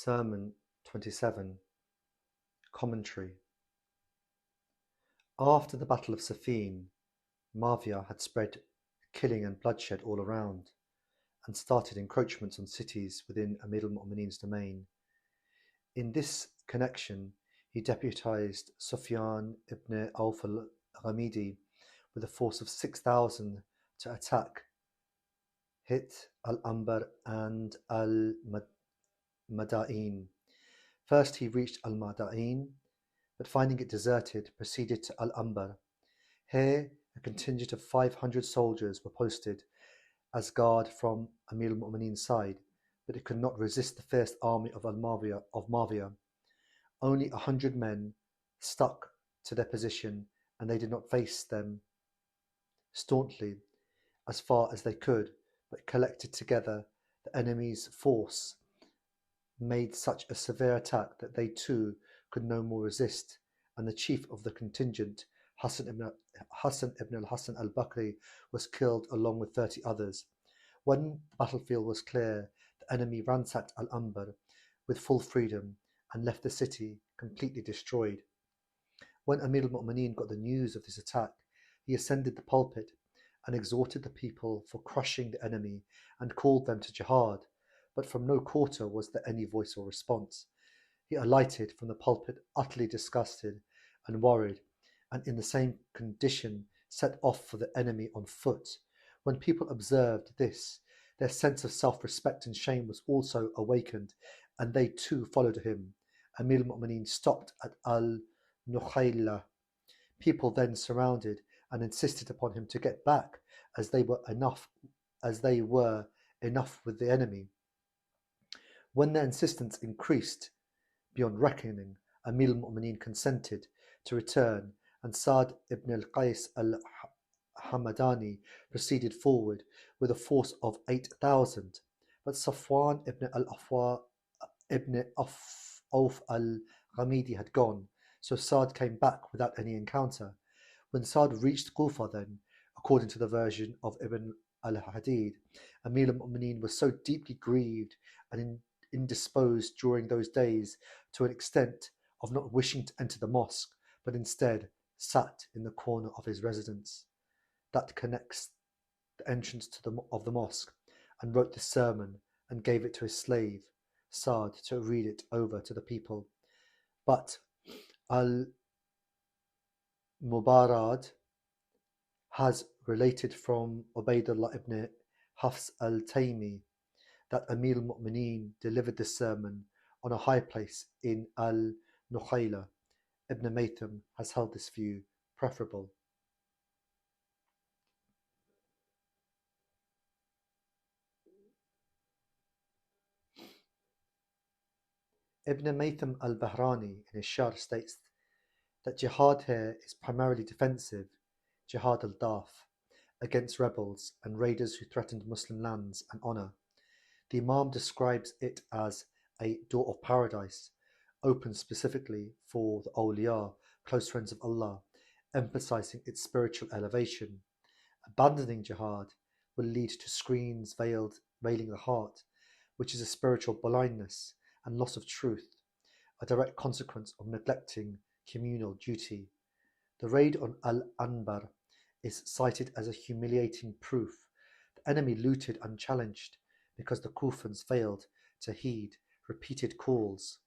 Sermon 27 Commentary. After the Battle of Siffin, Muawiyah had spread killing and bloodshed all around, and started encroachments on cities within Amir al-Mu'mineen's domain. In this connection, he deputized Sufyan ibn Auf al-Ghamidi with a force of 6,000 to attack Hit al-Anbar and al-Madain. First he reached al-Madain, but finding it deserted, proceeded to al-Anbar. Here a contingent of 500 soldiers were posted as guard from Amir al-Mu'mineen's side, but it could not resist the fierce army of Muawiyah. Only 100 men stuck to their position, and they did not face them staunchly as far as they could, but collected together. The enemy's force made such a severe attack that they too could no more resist, and the chief of the contingent, Hassan ibn al-Hassan al-Bakri, was killed along with 30 others. When the battlefield was clear, the enemy ransacked al-Anbar with full freedom and left the city completely destroyed. When Amir al-Mu'mineen got the news of this attack, he ascended the pulpit and exhorted the people for crushing the enemy and called them to jihad, but from no quarter was there any voice or response. He alighted from the pulpit utterly disgusted and worried, and in the same condition set off for the enemy on foot. When people observed this, their sense of self-respect and shame was also awakened, and they too followed him. Amir al-Mu'mineen stopped at al-Nukhayla. People then surrounded and insisted upon him to get back, as they were enough with the enemy. When their insistence increased beyond reckoning, Amir al-Mu'mineen consented to return, and Sa'd ibn al-Qais al-Hamadani proceeded forward with a force of 8,000. But Safwan ibn Auf al-Ghamidi had gone, so Sa'd came back without any encounter. When Sa'd reached Kufa then, according to the version of Ibn al-Hadid, Amir al-Mu'mineen was so deeply grieved and indisposed during those days to an extent of not wishing to enter the mosque, but instead sat in the corner of his residence that connects the entrance of the mosque, and wrote the sermon and gave it to his slave Sa'd to read it over to the people. But al-Mubarad has related from Ubaydullah ibn Hafs al-Taymi that Amir al-Mu'mineen delivered this sermon on a high place in al-Nukhayla. Ibn Maytham has held this view preferable. Ibn Maytham al-Bahrani in his Sharh states that jihad here is primarily defensive, jihad al-Daf, against rebels and raiders who threatened Muslim lands and honour. The Imam describes it as a door of paradise, open specifically for the awliya, close friends of Allah, emphasizing its spiritual elevation. Abandoning jihad will lead to screens veiling the heart, which is a spiritual blindness and loss of truth, a direct consequence of neglecting communal duty. The raid on Al-Anbar is cited as a humiliating proof. The enemy looted unchallenged because the Kufans failed to heed repeated calls.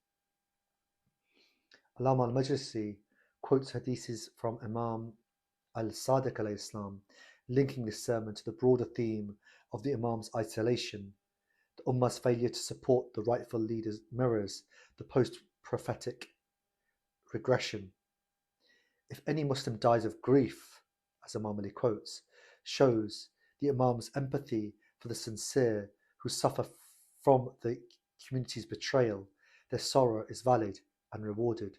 Allama al-Majlisi quotes hadiths from Imam al-Sadiq alayhi salam, linking this sermon to the broader theme of the Imam's isolation. The Ummah's failure to support the rightful leaders mirrors the post-prophetic regression. If any Muslim dies of grief, as Imam Ali quotes, shows the Imam's empathy for the sincere who suffer from the community's betrayal. Their sorrow is valid and rewarded.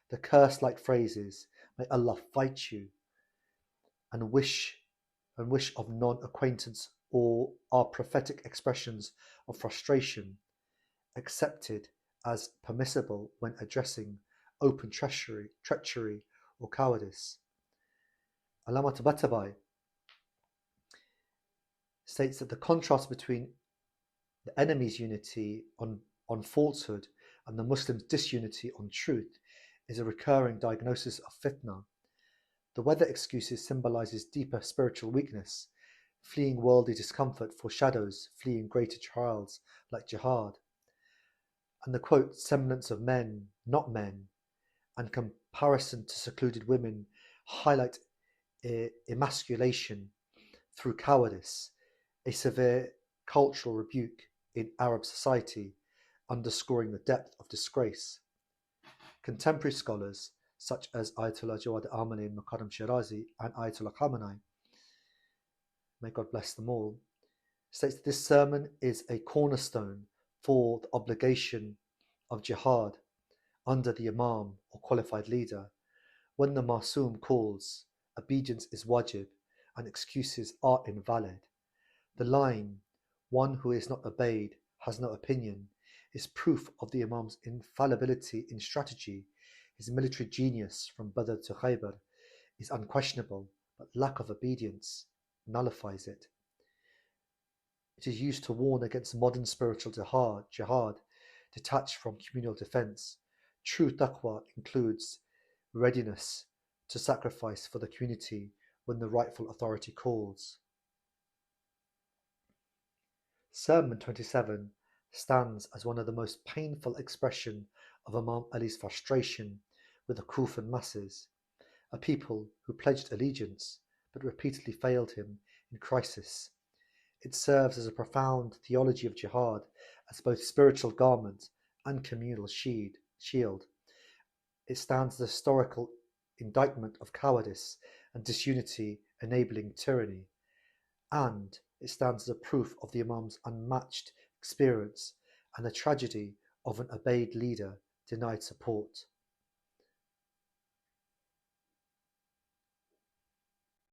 The curse-like phrases, "May Allah fight you," and wish of non-acquaintance, or are prophetic expressions of frustration, accepted as permissible when addressing open treachery or cowardice. Allama Tabatabai states that the contrast between the enemy's unity on on falsehood and the Muslims' disunity on truth is a recurring diagnosis of fitna. The weather excuses symbolizes deeper spiritual weakness. Fleeing worldly discomfort foreshadows fleeing greater trials like jihad. And the quote, semblance of men, not men, and comparison to secluded women highlight emasculation through cowardice, a severe cultural rebuke in Arab society, underscoring the depth of disgrace. Contemporary scholars such as Ayatollah Jawad Amani and Mukarram Shirazi and Ayatollah Khamenei, may God bless them all, states that this sermon is a cornerstone for the obligation of jihad under the Imam or qualified leader. When the Masoom calls, obedience is wajib and excuses are invalid. The line, one who is not obeyed has no opinion, is proof of the Imam's infallibility in strategy. His military genius from Badr to Khaybar is unquestionable, but lack of obedience nullifies it. It is used to warn against modern spiritual jihad detached from communal defense. True taqwa includes readiness to sacrifice for the community when the rightful authority calls. Sermon 27 stands as one of the most painful expression of Imam Ali's frustration with the Kufan masses, a people who pledged allegiance but repeatedly failed him in crisis. It serves as a profound theology of jihad as both spiritual garment and communal shield. It stands as a historical indictment of cowardice and disunity enabling tyranny, and it stands as a proof of the Imam's unmatched experience and the tragedy of an obeyed leader denied support.